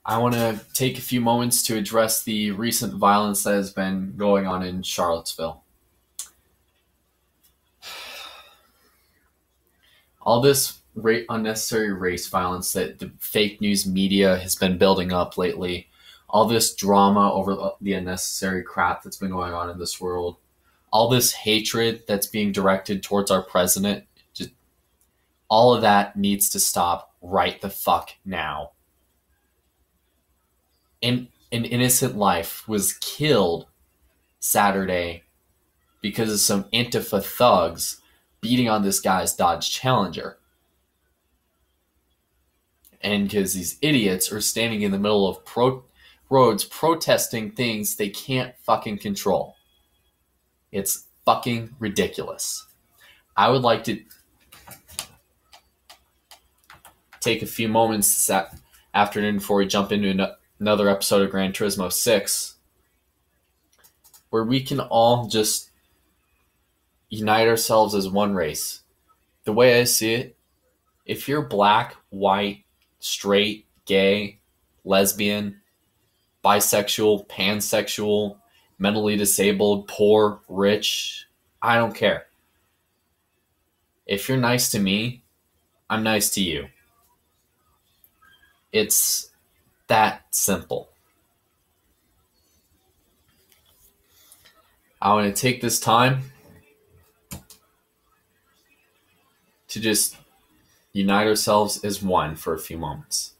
I want to take a few moments to address the recent violence that has been going on in Charlottesville. All this unnecessary race violence that the fake news media has been building up lately, all this drama over the unnecessary crap that's been going on in this world, all this hatred that's being directed towards our president, just all of that needs to stop right the fuck now. An innocent life was killed Saturday because of some Antifa thugs beating on this guy's Dodge Challenger. And because these idiots are standing in the middle of roads protesting things they can't fucking control. It's fucking ridiculous. I would like to take a few moments this afternoon before we jump into another episode of Gran Turismo 6, where we can all just unite ourselves as one race. The way I see it, if you're black, white, straight, gay, lesbian, bisexual, pansexual, mentally disabled, poor, rich, I don't care. If you're nice to me, I'm nice to you. It's that simple. I want to take this time to just unite ourselves as one for a few moments.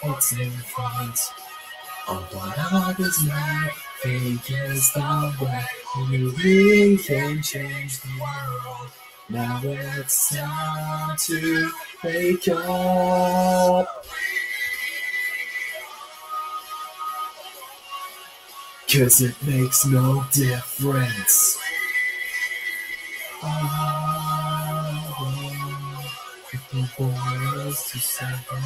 It's influence of what others make. Fake is the way you really can change the world. Now it's time to wake up. 'Cause it makes no difference. If the boy is to seven.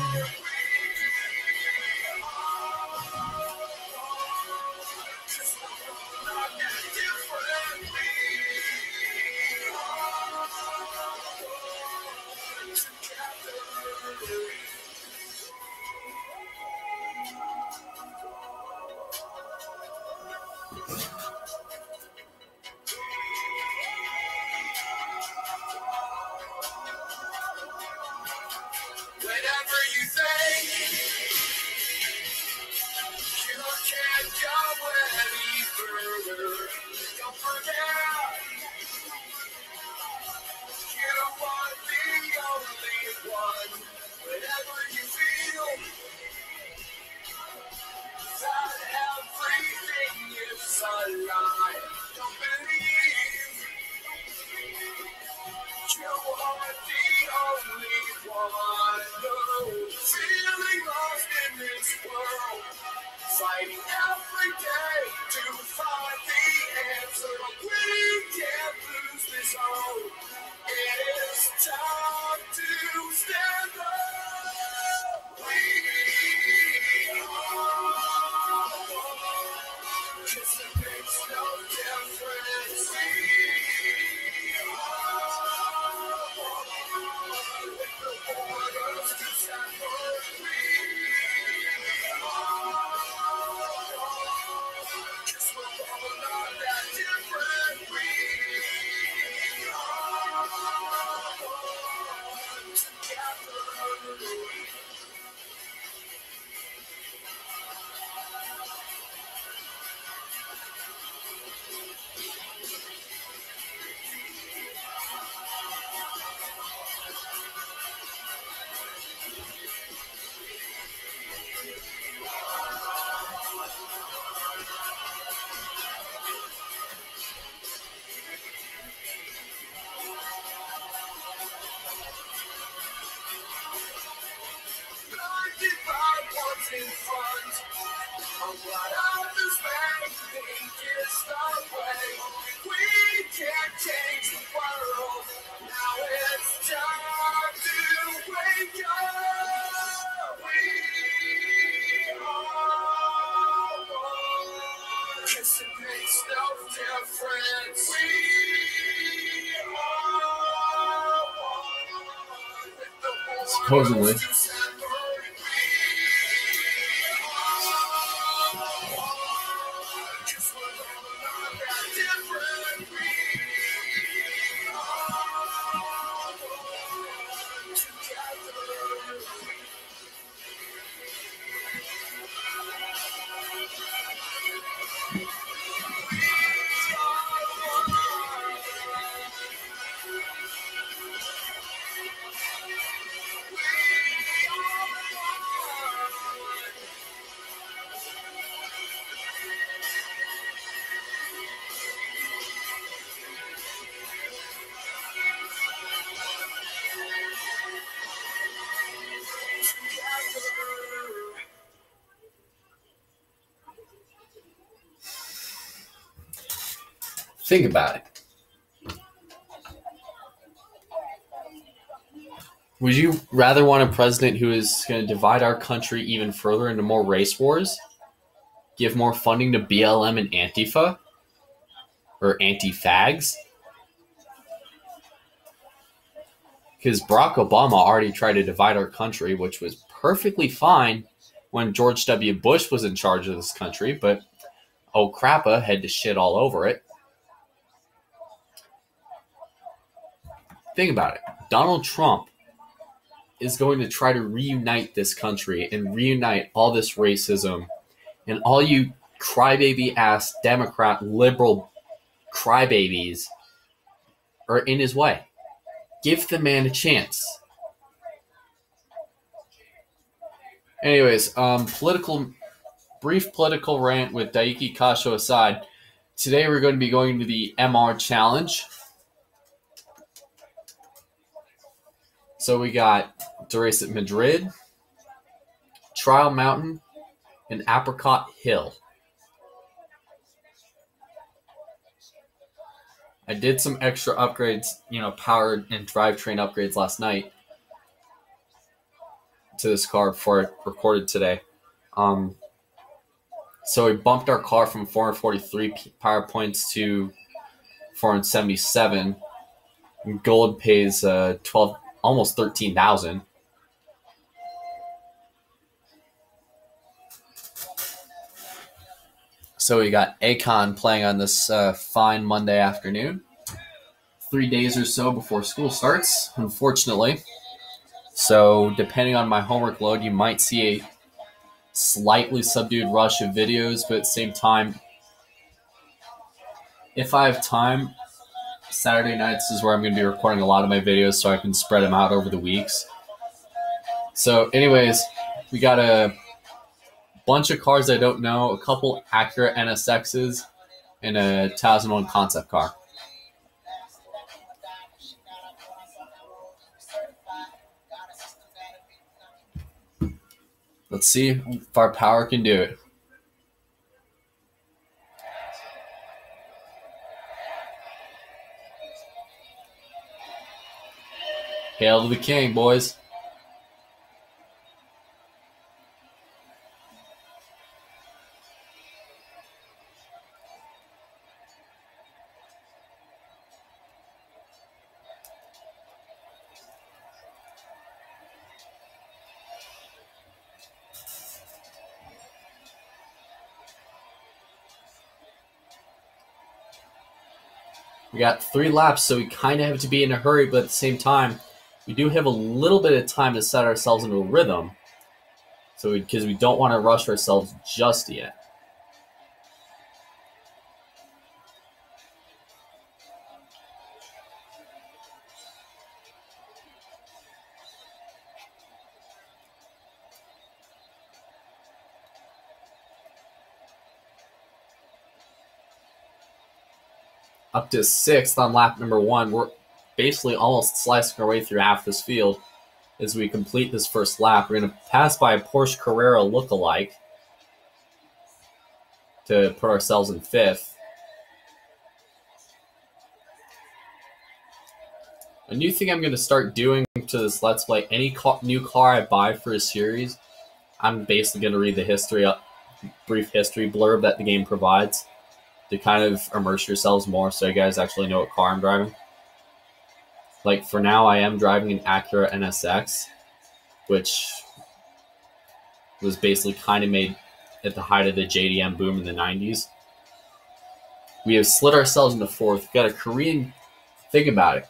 Whatever you think, you can't go any further. Don't forget, you are the only one. Whatever you feel, that everything is a lie. Don't believe you are the only one. No, feeling lost in this world, fighting every day to find the answer. We can't lose this hope. It's time to stand up. We are one. 'Cause it makes no difference. We are one. With the borders to separate. We are one. 'Cause we're all not that different. We are one. Together. in front. I'm glad I'm this man. Think it's the way. We can't change the world. Now it's time to wake up. We are one. Guess it makes no difference. We are one. With the Supposedly. borders to separate. Just we're not that different. We are one together. Think about it. Would you rather want a president who is going to divide our country even further into more race wars? Give more funding to BLM and Antifa? Or anti-fags? Because Barack Obama already tried to divide our country, which was perfectly fine when George W. Bush was in charge of this country, but oh crappa had to shit all over it. Think about it. Donald Trump is going to try to reunite this country and reunite all this racism, and all you crybaby ass Democrat liberal crybabies are in his way. Give the man a chance. Anyways, brief political rant with Daiki Kasho aside. Today we're going to be going to the MR Challenge. So we got the race at Madrid, Trial Mountain, and Apricot Hill. I did some extra upgrades, power and drivetrain upgrades last night to this car before I recorded today. So we bumped our car from 443 power points to 477. Gold pays 12, almost 13,000. So we got Akon playing on this fine Monday afternoon. 3 days or so before school starts, unfortunately. So depending on my homework load, you might see a slightly subdued rush of videos, but at the same time, if I have time, Saturday nights is where I'm going to be recording a lot of my videos so I can spread them out over the weeks. So anyways, we got a bunch of cars I don't know, a couple Acura NSXs, and a 2001 concept car. Let's see if our power can do it. Hail to the king, boys. We got 3 laps, so we kind of have to be in a hurry, but at the same time, we do have a little bit of time to set ourselves into a rhythm. So because we don't want to rush ourselves just yet. Up to 6th on lap number 1. We're basically almost slicing our way through half this field. as we complete this first lap. We're going to pass by a Porsche Carrera lookalike to put ourselves in 5th. A new thing I'm going to start doing to this Let's Play, any new car I buy for a series, I'm basically going to read the brief history blurb that the game provides to kind of immerse yourselves more so you guys actually know what car I'm driving. Like, for now, I am driving an Acura NSX, which was basically kind of made at the height of the JDM boom in the 90s. We have slid ourselves into 4th. We've got a Korean... Think about it.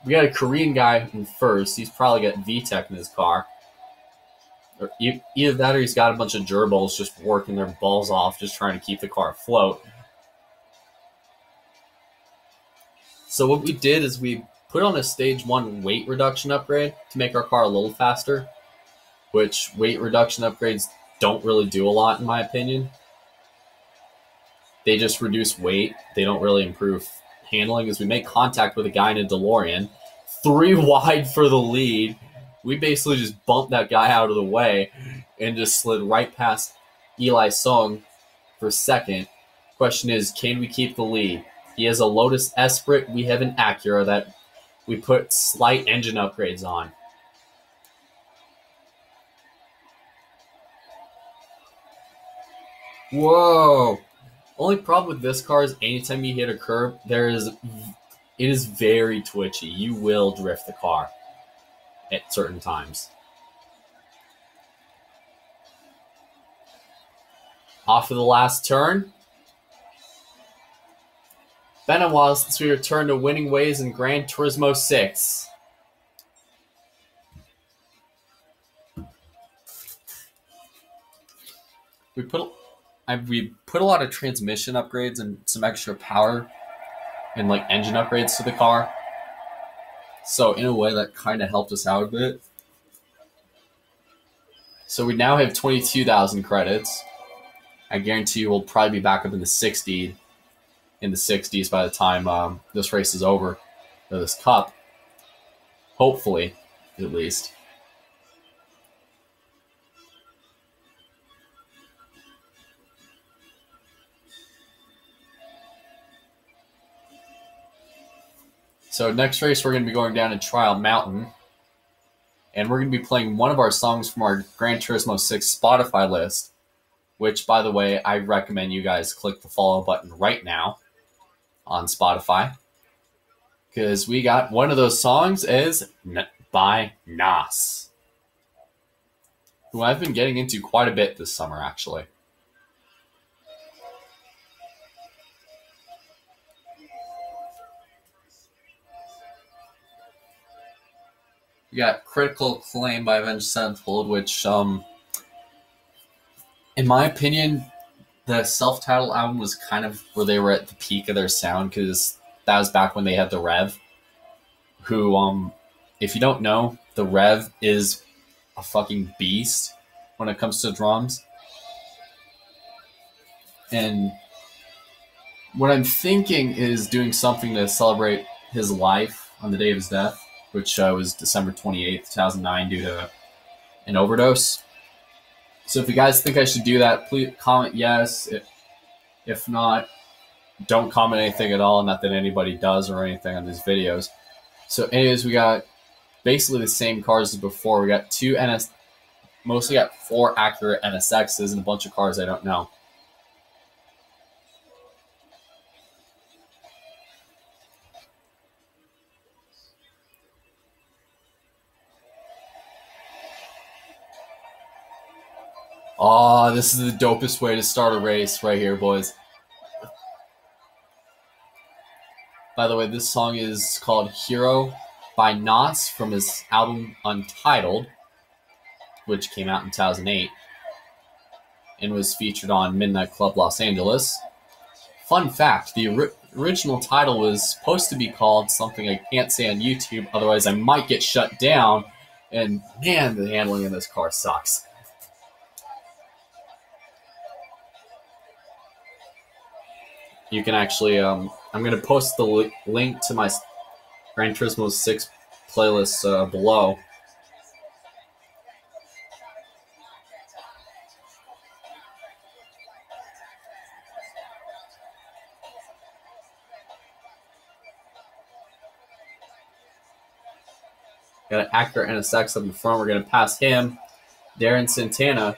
We got a Korean guy in 1st. He's probably got VTEC in his car. Or either that or he's got a bunch of gerbils just working their balls off, just trying to keep the car afloat. So what we did is we put on a stage 1 weight reduction upgrade to make our car a little faster, which weight reduction upgrades don't really do a lot in my opinion. They just reduce weight. They don't really improve handling. As we make contact with a guy in a DeLorean, 3 wide for the lead. We basically just bumped that guy out of the way and just slid right past Eli Sung for 2nd. Question is, can we keep the lead? He has a Lotus Esprit. We have an Acura that we put slight engine upgrades on. Whoa! Only problem with this car is anytime you hit a curb, it is very twitchy. You will drift the car at certain times. Off of the last turn. Been a while since we returned to winning ways in Gran Turismo 6. We put a lot of transmission upgrades and some extra power and like engine upgrades to the car. So in a way that kind of helped us out a bit. So we now have 22,000 credits. I guarantee you we'll probably be back up in the 60s by the time this race is over, or this cup. Hopefully, at least. So next race, we're going to be going down to Trial Mountain. And we're going to be playing one of our songs from our Gran Turismo 6 Spotify list, which, by the way, I recommend you guys click the follow button right now on Spotify. Because we got one of those songs is by Nas, who I've been getting into quite a bit this summer, actually. We got Critical Acclaim by Avenged Sevenfold, which, in my opinion, the self-titled album was kind of where they were at the peak of their sound, because that was back when they had the Rev, who, if you don't know, the Rev is a fucking beast when it comes to drums. And what I'm thinking is doing something to celebrate his life on the day of his death, which was December 28th, 2009, due to an overdose. So if you guys think I should do that, please comment yes. If not, don't comment anything at all. Not that anybody does or anything on these videos. So anyways, we got basically the same cars as before. We got mostly got 4 Acura NSXs and a bunch of cars I don't know. Oh, this is the dopest way to start a race right here, boys. By the way, this song is called Hero by Nas from his album Untitled, which came out in 2008 and was featured on Midnight Club Los Angeles. Fun fact, the original title was supposed to be called something I can't say on YouTube, otherwise I might get shut down, and man, the handling in this car sucks. You can actually, I'm going to post the link to my Gran Turismo 6 playlist below. Got an Actor and a Sex up in front. We're going to pass him. Darren Santana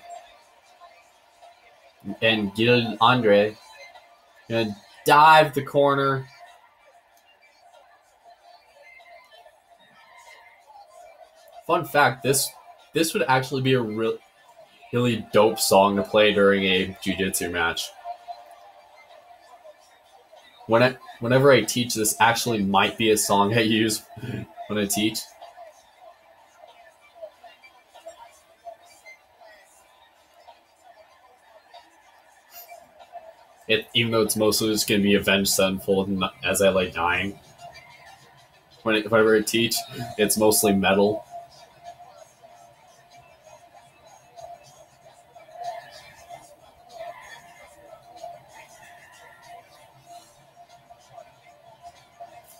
and Gil Andre. Going to dive the corner. Fun fact, this would actually be a really dope song to play during a jiu-jitsu match. Whenever I teach, this actually might be a song I use when I teach. Even though it's mostly just going to be Avenged Sevenfold as I lay dying. Whenever I teach, it's mostly metal.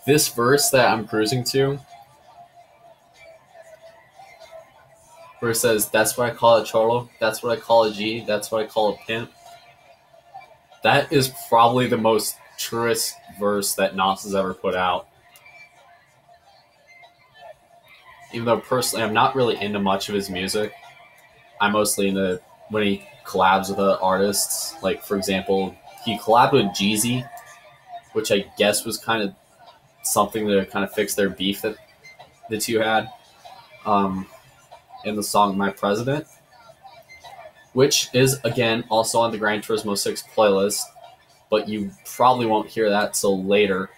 This verse that I'm cruising to, where it says, "That's what I call a cholo, that's what I call a G, that's what I call a pimp." That is probably the most truest verse that Nas has ever put out. Even though personally I'm not really into much of his music, I'm mostly into when he collabs with other artists. Like, for example, he collabed with Jeezy, which I guess was kind of something to kind of fix their beef that the two had, in the song My President, which is, again, also on the Gran Turismo 6 playlist, but you probably won't hear that till later.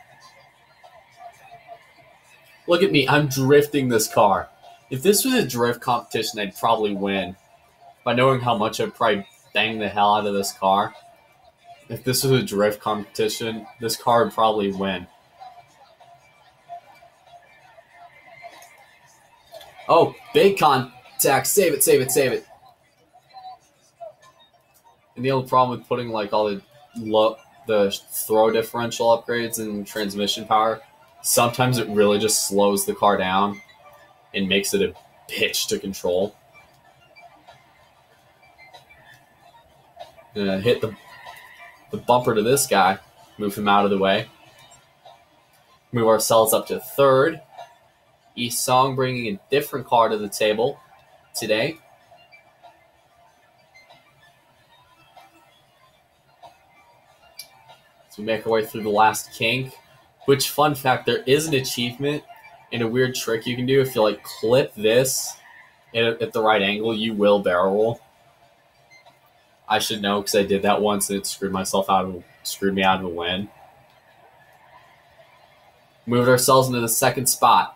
Look at me, I'm drifting this car. If this was a drift competition, I'd probably win. By knowing how much I'd probably bang the hell out of this car. If this was a drift competition, this car would probably win. Oh, big contact. Save it, save it, save it. And the only problem with putting like all the throw differential upgrades and transmission power, sometimes it really just slows the car down and makes it a bitch to control. Hit the bumper to this guy, move him out of the way. Move ourselves up to third. East Song bringing a different car to the table today. So we make our way through the last kink. Which, fun fact, there is an achievement and a weird trick you can do. If you like clip this at the right angle, you will barrel roll. I should know because I did that once and it screwed me out of a win. Moved ourselves into the second spot.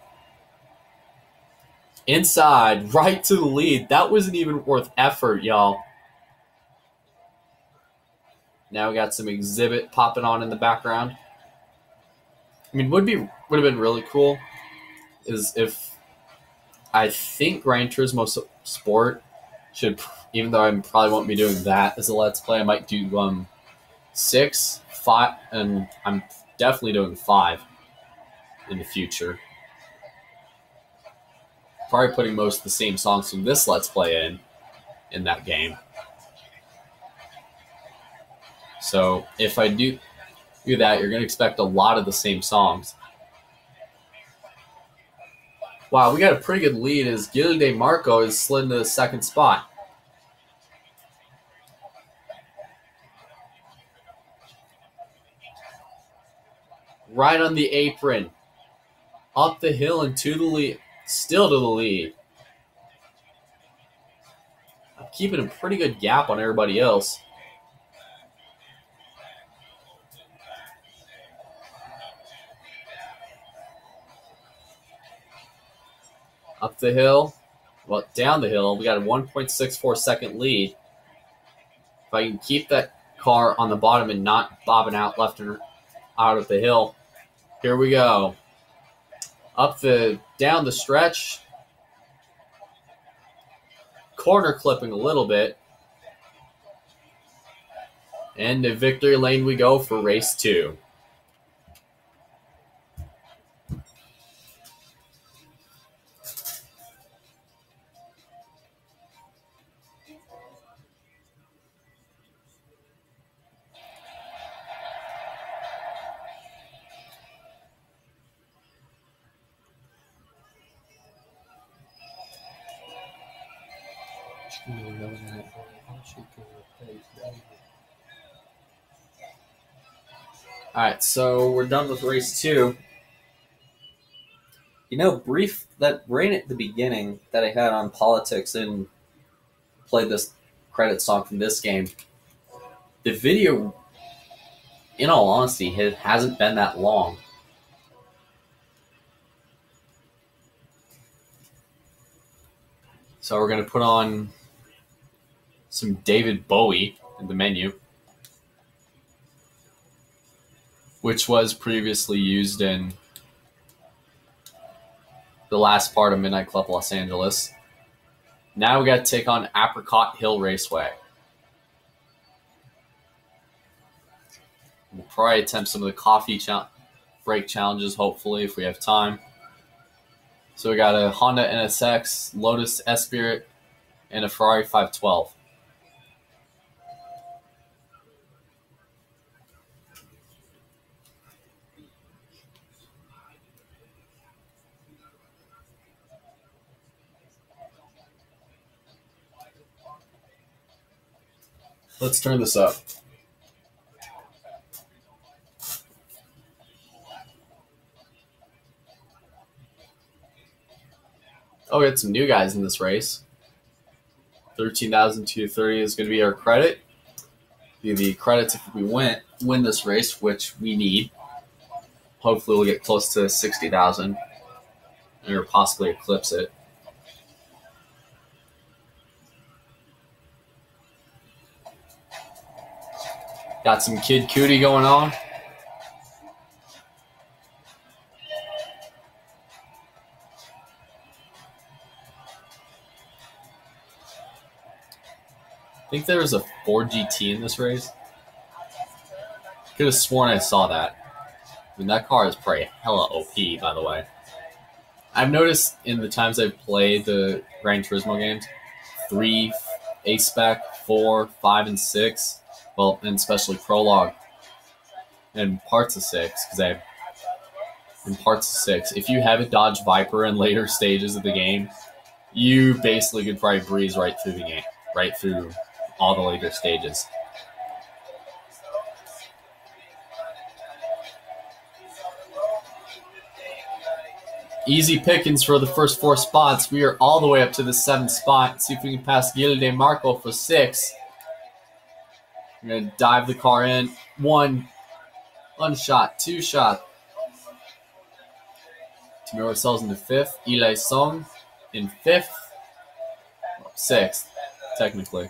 Inside, right to the lead. That wasn't even worth effort, y'all. Now we got some exhibit popping on in the background. I mean, would have been really cool is if I think Gran Turismo Sport should, even though I probably won't be doing that as a Let's Play, I might do 6, 5, and I'm definitely doing 5 in the future. Probably putting most of the same songs from this Let's Play in that game. So if I do that, you're going to expect a lot of the same songs. Wow, we got a pretty good lead as Gil De Marco is slid into the second spot. Right on the apron. Up the hill and to the lead. Still to the lead. I'm keeping a pretty good gap on everybody else. Up the hill. Well, down the hill. We got a 1.64 second lead. If I can keep that car on the bottom and not bobbing out left and out of the hill. Here we go. Down the stretch. Corner clipping a little bit. And to victory lane we go for race 2. Alright, so we're done with race 2. Brief that rain at the beginning that I had on politics and played this credit song from this game. The video, in all honesty, hasn't been that long. So we're going to put on some David Bowie in the menu, which was previously used in the last part of Midnight Club Los Angeles. Now we got to take on Apricot Hill Raceway. We'll probably attempt some of the coffee break challenges, hopefully, if we have time. So we got a Honda NSX, Lotus Esprit, and a Ferrari 512. Let's turn this up. Oh, we had some new guys in this race. 13,230 is going to be our credit. The credits if we win this race, which we need. Hopefully we'll get close to 60,000 or possibly eclipse it. Got some Kid Cudi going on. I think there was a Ford GT in this race. Could have sworn I saw that. I mean, that car is probably hella OP, by the way. I've noticed in the times I've played the Gran Turismo games, 3 A-Spec, 4, 5, and 6, well, and especially Prologue, and parts of 6, in parts of 6, if you have a Dodge Viper in later stages of the game, you basically could probably breeze right through the game, right through all the later stages. Easy pickings for the first 4 spots. We are all the way up to the 7th spot. See if we can pass Gil de Marco for 6. We're going to dive the car in. 1 shot, 2 shot. Timur ourselves in the 5th. Eli Song in 5th. 6th, technically.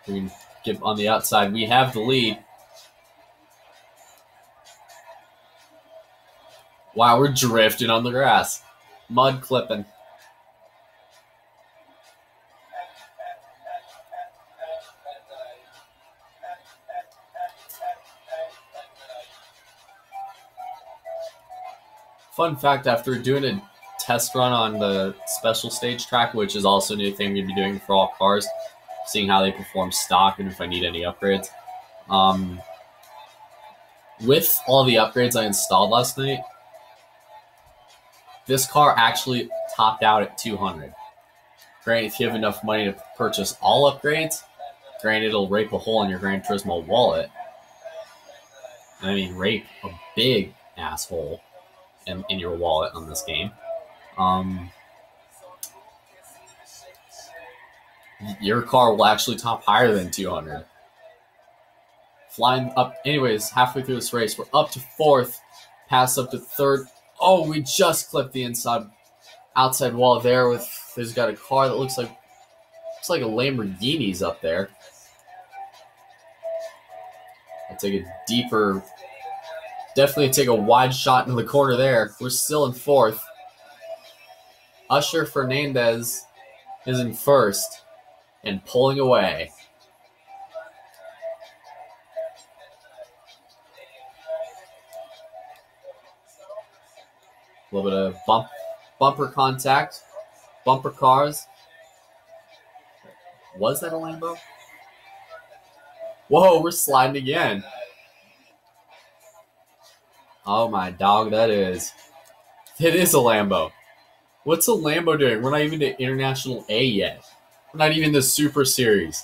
We can get on the outside. We have the lead. Wow, we're drifting on the grass. Mud clipping. Fun fact, after doing a test run on the special stage track, which is also a new thing we'd be doing for all cars, seeing how they perform stock and if I need any upgrades. With all the upgrades I installed last night, this car actually topped out at 200. Granted, if you have enough money to purchase all upgrades, granted it'll rape a hole in your Gran Turismo wallet. I mean, rape a big asshole in your wallet on this game. Your car will actually top higher than 200. Flying up, anyways, halfway through this race, we're up to 4th, pass up to 3rd. Oh, we just clipped the outside wall there. There's got a car that looks like a Lamborghini's up there. I'll take a deeper, definitely take a wide shot into the corner there. We're still in 4th. Usher Fernandez is in 1st and pulling away. A little bit of bumper contact, bumper cars. Was that a Lambo? Whoa, we're sliding again. Oh my dog, that is. It is a Lambo. What's a Lambo doing? We're not even to International A yet. We're not even the Super Series,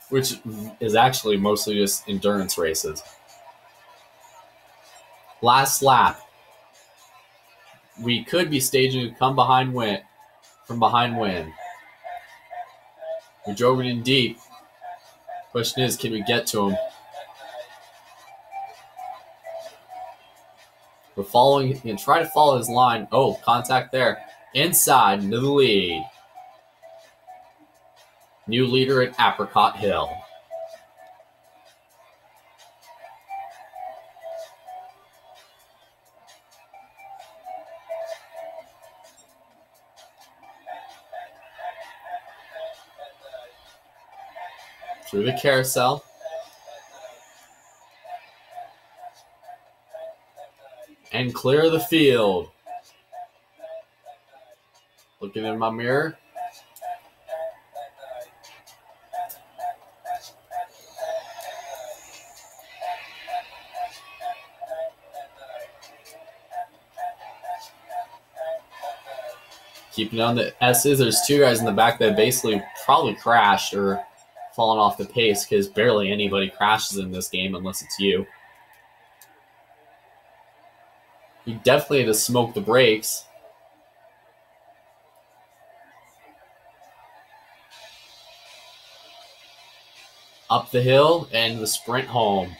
which is actually mostly just endurance races. Last lap. We could be staging a come behind win from behind win. We drove it in deep. Question is, can we get to him? We're following and try to follow his line. Oh, contact there. Inside into the lead. New leader at Apricot Hill. Through the carousel. And clear the field. Looking in my mirror. Keeping on the S's, there's two guys in the back that basically probably crashed or fallen off the pace because barely anybody crashes in this game unless it's you. You definitely had to smoke the brakes. Up the hill and the sprint home.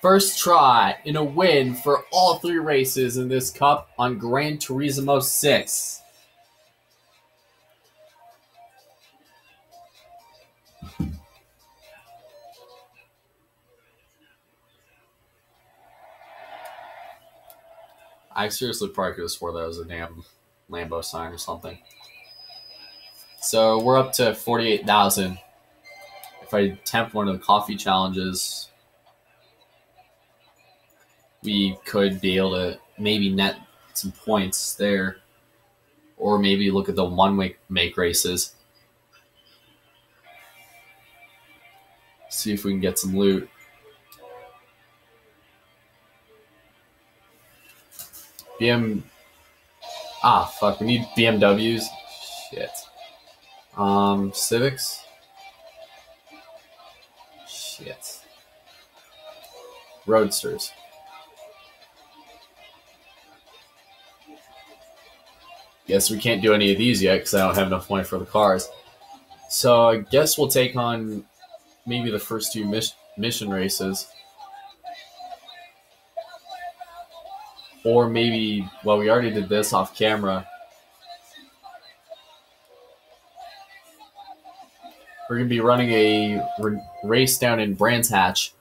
First try in a win for all three races in this cup on Gran Turismo 6. I seriously probably could have swore that was a damn Lambo sign or something. So we're up to 48,000. If I attempt one of the coffee challenges, we could be able to maybe net some points there. Or maybe look at the one-way make races. See if we can get some loot. Fuck, we need BMWs. Shit. Civics. Shit. Roadsters. Guess we can't do any of these yet because I don't have enough money for the cars. So I guess we'll take on maybe the first two mission races. Or maybe, well, we already did this off camera. We're going to be running a race down in Brands Hatch.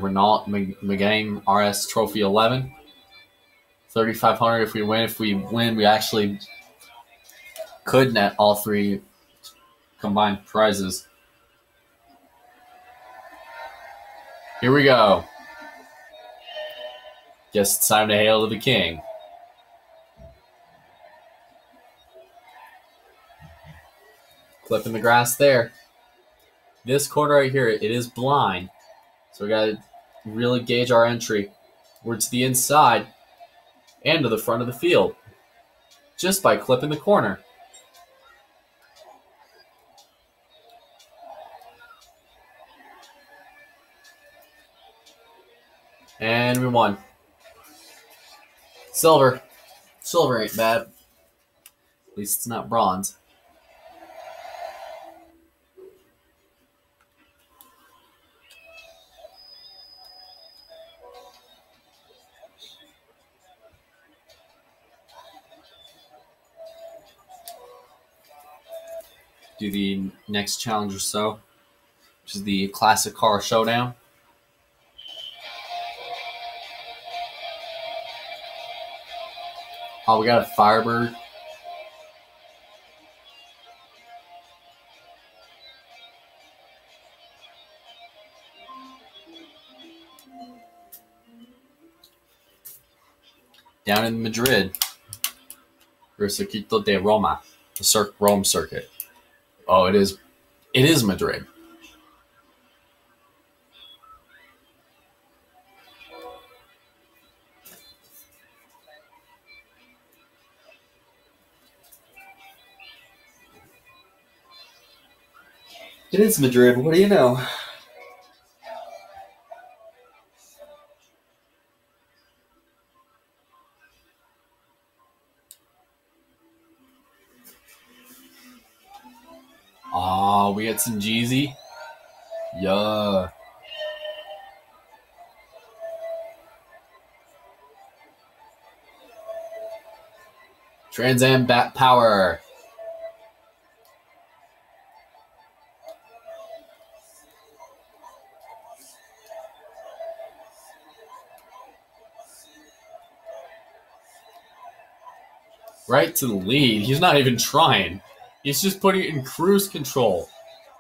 Renault Megane RS Trophy 11. 3,500 if we win. If we win, we actually could net all three combined prizes. Here we go. Guess it's time to hail to the king. Clipping the grass there. This corner right here, it is blind. So we got to really gauge our entry. We're to the inside and to the front of the field just by clipping the corner. And we won. Silver. Silver ain't bad. At least it's not bronze. Do the next challenge or so, which is the Classic Car Showdown. Oh, we got a Firebird. down in Madrid. Or Circuito de Roma, the Rome circuit. Oh, it is Madrid. It is Madrid. What do you know? Oh, we had some Jeezy. Yeah. Trans Am Bat Power. Right to the lead. He's not even trying. He's just putting it in cruise control.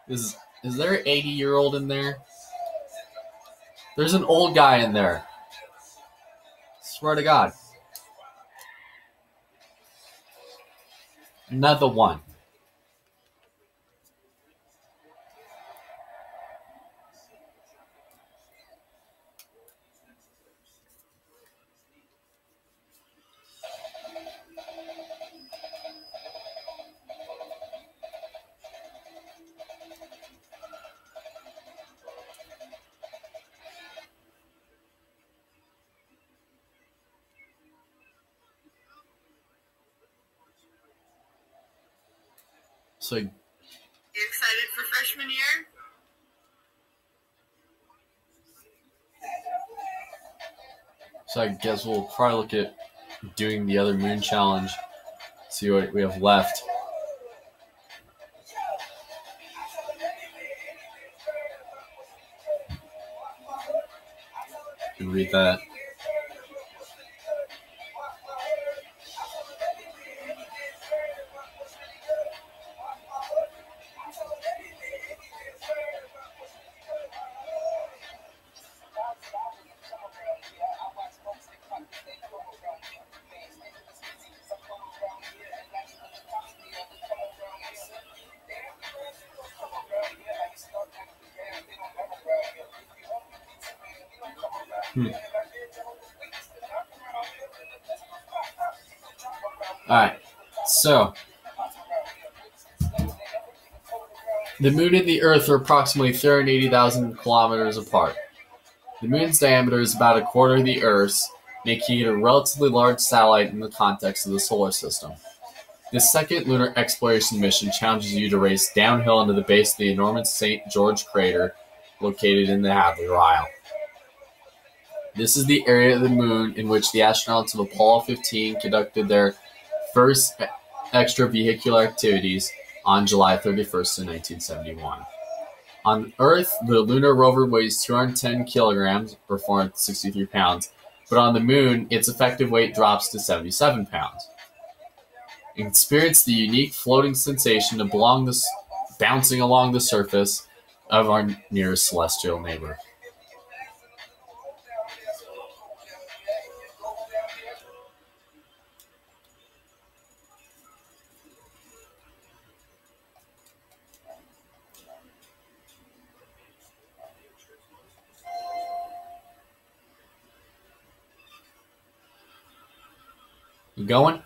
Is there an 80-year-old in there? There's an old guy in there. Swear to God. Another one. So, You excited for freshman year? I guess we'll probably look at doing the other moon challenge. See what we have left. And read that. Alright, so the moon and the Earth are approximately 380,000 kilometers apart. The moon's diameter is about a quarter of the Earth's, making it a relatively large satellite in the context of the solar system. This second lunar exploration mission challenges you to race downhill into the base of the enormous St. George crater located in the Hadley Isle. This is the area of the moon in which the astronauts of Apollo 15 conducted their first extravehicular activities on July 31st in 1971. On Earth, the lunar rover weighs 210 kilograms, or 463 pounds, but on the moon, its effective weight drops to 77 pounds. Experience the unique floating sensation of bouncing along the surface of our nearest celestial neighbor. You going?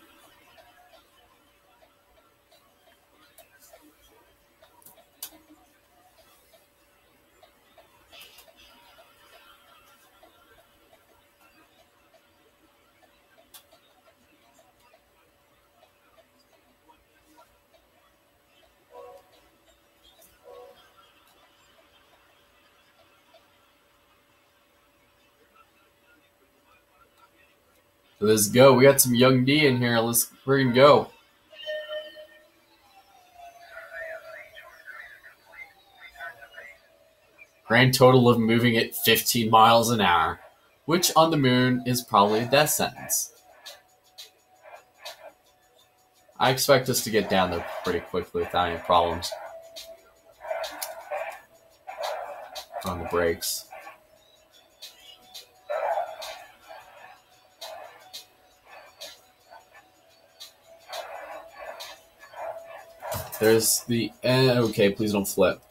So let's go. We got some young D in here. We're gonna go. Grand total of moving at 15 miles an hour, which on the moon is probably a death sentence. I expect us to get down there pretty quickly without any problems. On the brakes. There's the end. Okay, please don't flip.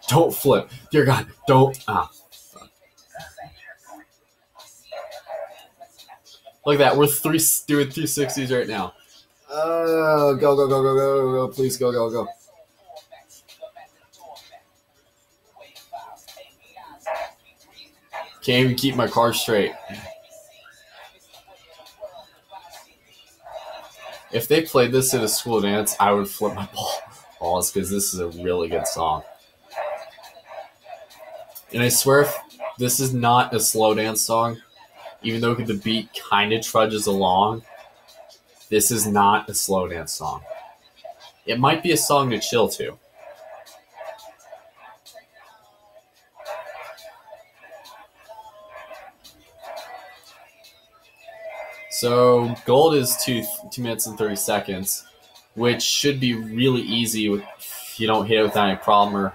Don't flip. Dear God, don't. Look at that. We're doing 360s right now. Go, go, go, go, go, go. Please go, go, go. Can't even keep my car straight. If they played this at a school dance, I would flip my balls because this is a really good song. And I swear, if this is not a slow dance song, even though the beat kind of trudges along, this is not a slow dance song. It might be a song to chill to. So gold is 2 minutes and 30 seconds, which should be really easy if you don't hit it without any problem or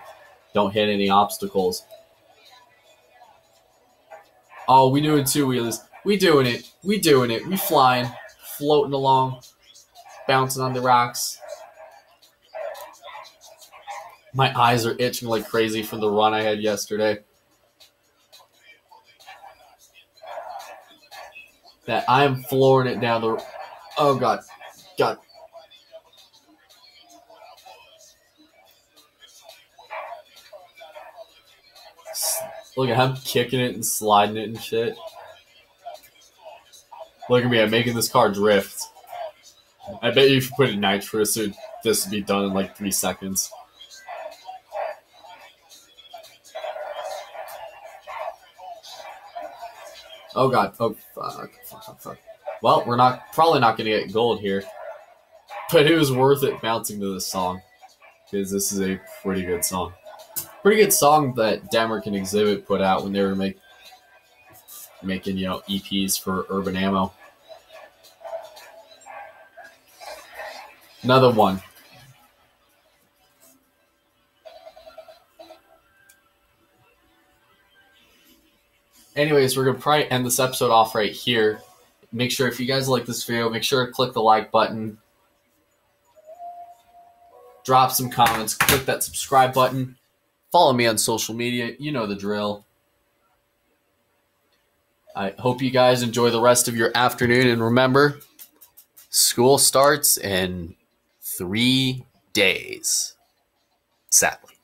don't hit any obstacles. Oh, we doing two wheelers. We doing it. We doing it. We flying, floating along, bouncing on the rocks. My eyes are itching like crazy from the run I had yesterday. That I am flooring it down the. Oh God, God. Look at him kicking it and sliding it and shit. Look at me, I'm making this car drift. I bet you if you put in nitrous, this would be done in like 3 seconds. Oh God, oh fuck. Well, we're probably not gonna get gold here. But it was worth it bouncing to this song. Because this is a pretty good song. Pretty good song that Denmark and Exhibit put out when they were making, EPs for Urban Ammo. Another one. Anyways, we're going to probably end this episode off right here. Make sure if you guys like this video, make sure to click the like button. Drop some comments. Click that subscribe button. Follow me on social media. You know the drill. I hope you guys enjoy the rest of your afternoon. And remember, school starts in 3 days. Sadly.